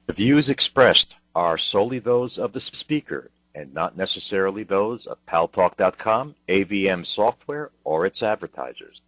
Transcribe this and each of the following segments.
The views expressed are solely those of the speaker and not necessarily those of Paltalk.com, AVM Software, or its advertisers.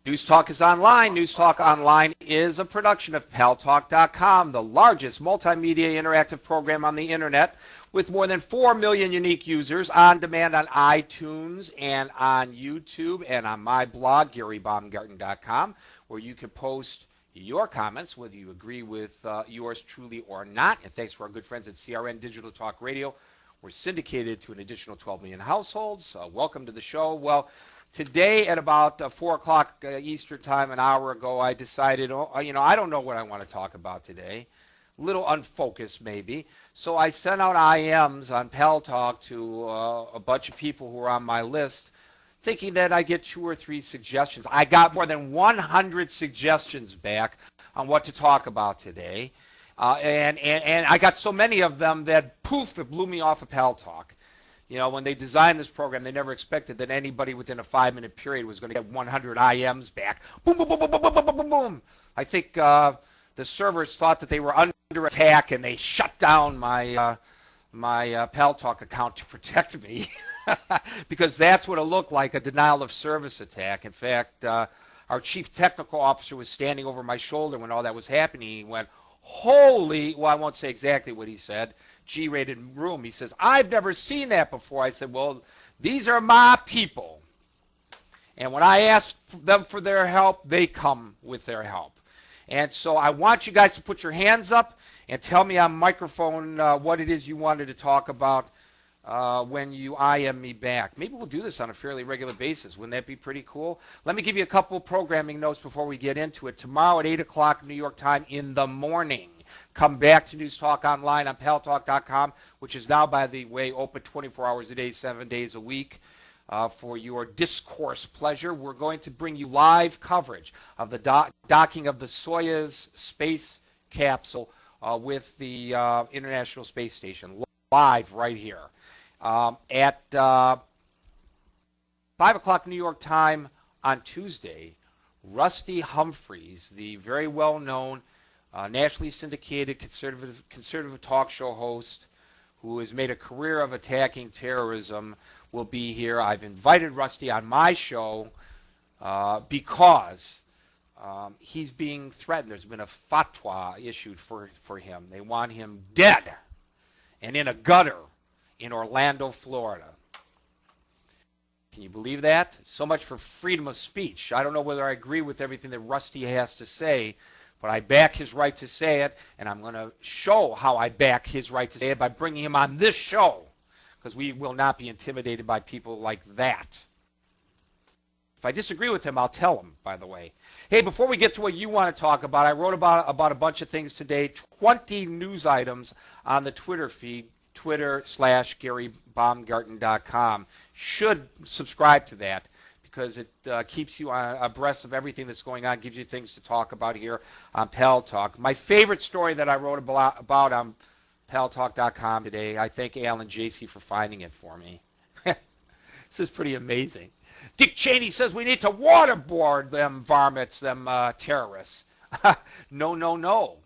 News Talk is online. News Talk Online is a production of Paltalk.com, the largest multimedia interactive program on the internet with more than 4 million unique users on demand on iTunes and on YouTube and on my blog, GaryBaumgarten.com, where you can post your comments, whether you agree with yours truly or not. And thanks to our good friends at CRN Digital Talk Radio. We're syndicated to an additional 12 million households. Welcome to the show. Well, today at about 4 o'clock Eastern time, an hour ago, I decided, I don't know what I want to talk about today. A little unfocused maybe. So I sent out IMs on Paltalk to a bunch of people who were on my list, thinking that I'd get 2 or 3 suggestions. I got more than 100 suggestions back on what to talk about today. And I got so many of them that, poof, it blew me off of Paltalk. You know, when they designed this program, they never expected that anybody within a 5-minute period was going to get 100 IMs back. Boom, boom, boom, boom, boom, boom, boom, boom, boom. I think the servers thought that they were under attack, and they shut down my Paltalk account to protect me, because that's what it looked like, a denial of service attack. In fact, our chief technical officer was standing over my shoulder when all that was happening. He went, holy, well, I won't say exactly what he said, G-rated room. He says, I've never seen that before. I said, well, these are my people. And when I ask them for their help, they come with their help. And so I want you guys to put your hands up and tell me on microphone what it is you wanted to talk about when you IM me back. Maybe we'll do this on a fairly regular basis. Wouldn't that be pretty cool? Let me give you a couple programming notes before we get into it. Tomorrow at 8 o'clock New York time in the morning, come back to News Talk Online on Paltalk.com, which is now, by the way, open 24 hours a day, 7 days a week for your discourse pleasure. We're going to bring you live coverage of the docking of the Soyuz space capsule with the International Space Station, live right here. At 5 o'clock New York time on Tuesday, Rusty Humphries, the very well-known nationally syndicated conservative talk show host who has made a career of attacking terrorism, will be here. I've invited Rusty on my show because he's being threatened. There's been a fatwa issued for him. They want him dead and in a gutter in Orlando, Florida. Can you believe that? So much for freedom of speech. I don't know whether I agree with everything that Rusty has to say, but I back his right to say it, and I'm going to show how I back his right to say it by bringing him on this show, because we will not be intimidated by people like that. If I disagree with him, I'll tell him, by the way. Hey, before we get to what you want to talk about, I wrote about a bunch of things today, 20 news items on the Twitter feed, Twitter/GaryBaumgarten.com. Should subscribe to that, because it keeps you abreast of everything that's going on, gives you things to talk about here on Paltalk. My favorite story that I wrote about on Paltalk.com today, I thank Alan J.C. for finding it for me. This is pretty amazing. Dick Cheney says we need to waterboard them varmints, them terrorists. No, no, no.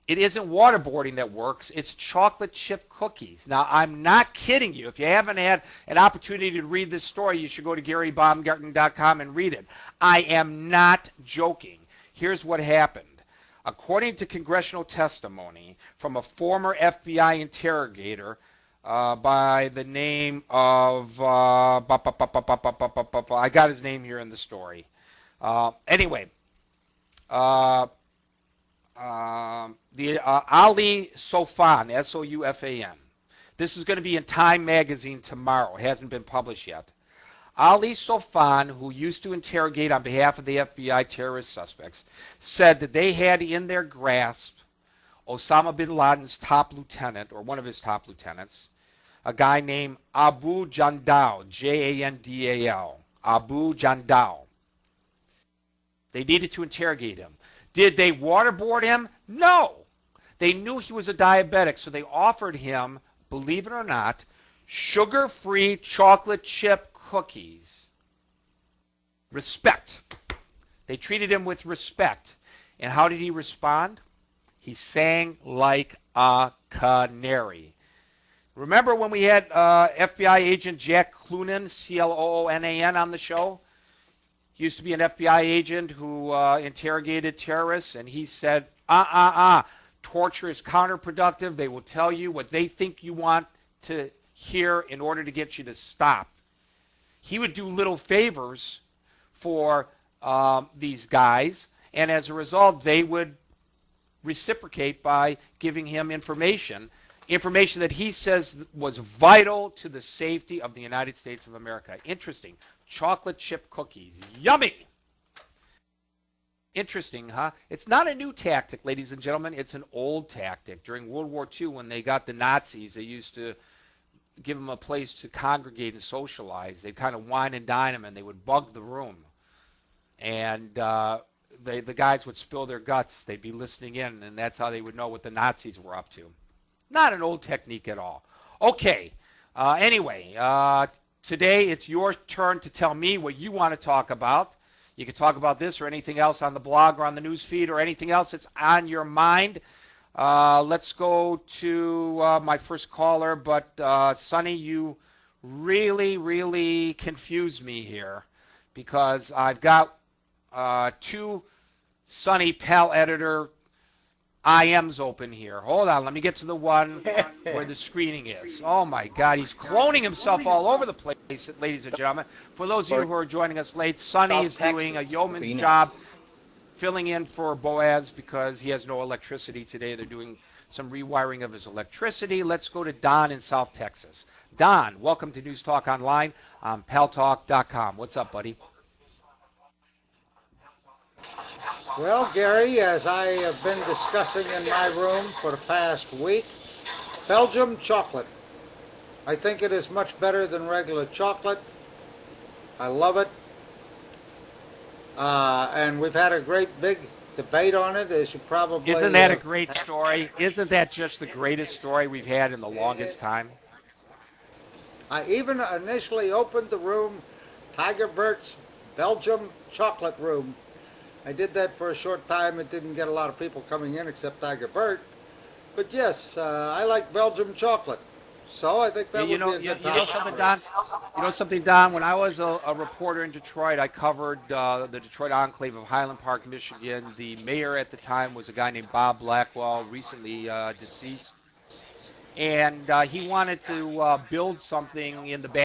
It isn't waterboarding that works. It's chocolate chip cookies. Now, I'm not kidding you. If you haven't had an opportunity to read this story, you should go to GaryBaumgarten.com and read it. I am not joking. Here's what happened. According to congressional testimony from a former FBI interrogator by the name of, I got his name here in the story. Anyway, Ali Soufan, S-O-U-F-A-N. This is going to be in Time magazine tomorrow. It hasn't been published yet. Ali Soufan, who used to interrogate on behalf of the FBI terrorist suspects, said that they had in their grasp Osama bin Laden's top lieutenant, or one of his top lieutenants, a guy named Abu Jandal, Jandal, Abu Jandal. They needed to interrogate him. Did they waterboard him? No. They knew he was a diabetic, so they offered him, believe it or not, sugar-free chocolate chip cookies. Respect. They treated him with respect. And how did he respond? He sang like a canary. Remember when we had FBI agent Jack Cloonan, C-L-O-O-N-A-N, on the show? He used to be an FBI agent who interrogated terrorists, and he said, torture is counterproductive. They will tell you what they think you want to hear in order to get you to stop. He would do little favors for these guys, and as a result, they would reciprocate by giving him information that he says was vital to the safety of the United States of America. Interesting. Chocolate chip cookies. Yummy! Interesting, huh? It's not a new tactic, ladies and gentlemen. It's an old tactic. During World War II, when they got the Nazis, they used to give them a place to congregate and socialize. They'd kind of wine and dine them, and they would bug the room. And the guys would spill their guts. They'd be listening in, and that's how they would know what the Nazis were up to. Not an old technique at all. Okay. Anyway, today it's your turn to tell me what you want to talk about. You can talk about this or anything else on the blog or on the news feed or anything else that's on your mind. Let's go to my first caller. But, Sonny, you really, really confused me here because I've got two Sonny Pal Editor IMs open here. Hold on, let me get to the one where the screening is. Oh my God, he's cloning himself all over the place, ladies and gentlemen. For those of you who are joining us late, Sonny is doing a yeoman's job filling in for Boaz because he has no electricity today. They're doing some rewiring of his electricity. Let's go to Don in South Texas. Don, welcome to News Talk Online on Paltalk.com. What's up, buddy? Well, Gary, as I have been discussing in my room for the past week, Belgium chocolate. I think it is much better than regular chocolate. I love it. And we've had a great big debate on it, as you probably... Isn't that a great story? Isn't that just the greatest story we've had in the longest time? I even initially opened the room, Tiger Bert's Belgium chocolate room. I did that for a short time. It didn't get a lot of people coming in except Tiger Bert. But yes, I like Belgium chocolate. So I think that would be a good topic. You know something, Don? You know something, Don? When I was a reporter in Detroit, I covered the Detroit enclave of Highland Park, Michigan. The mayor at the time was a guy named Bob Blackwell, recently deceased. And he wanted to build something in the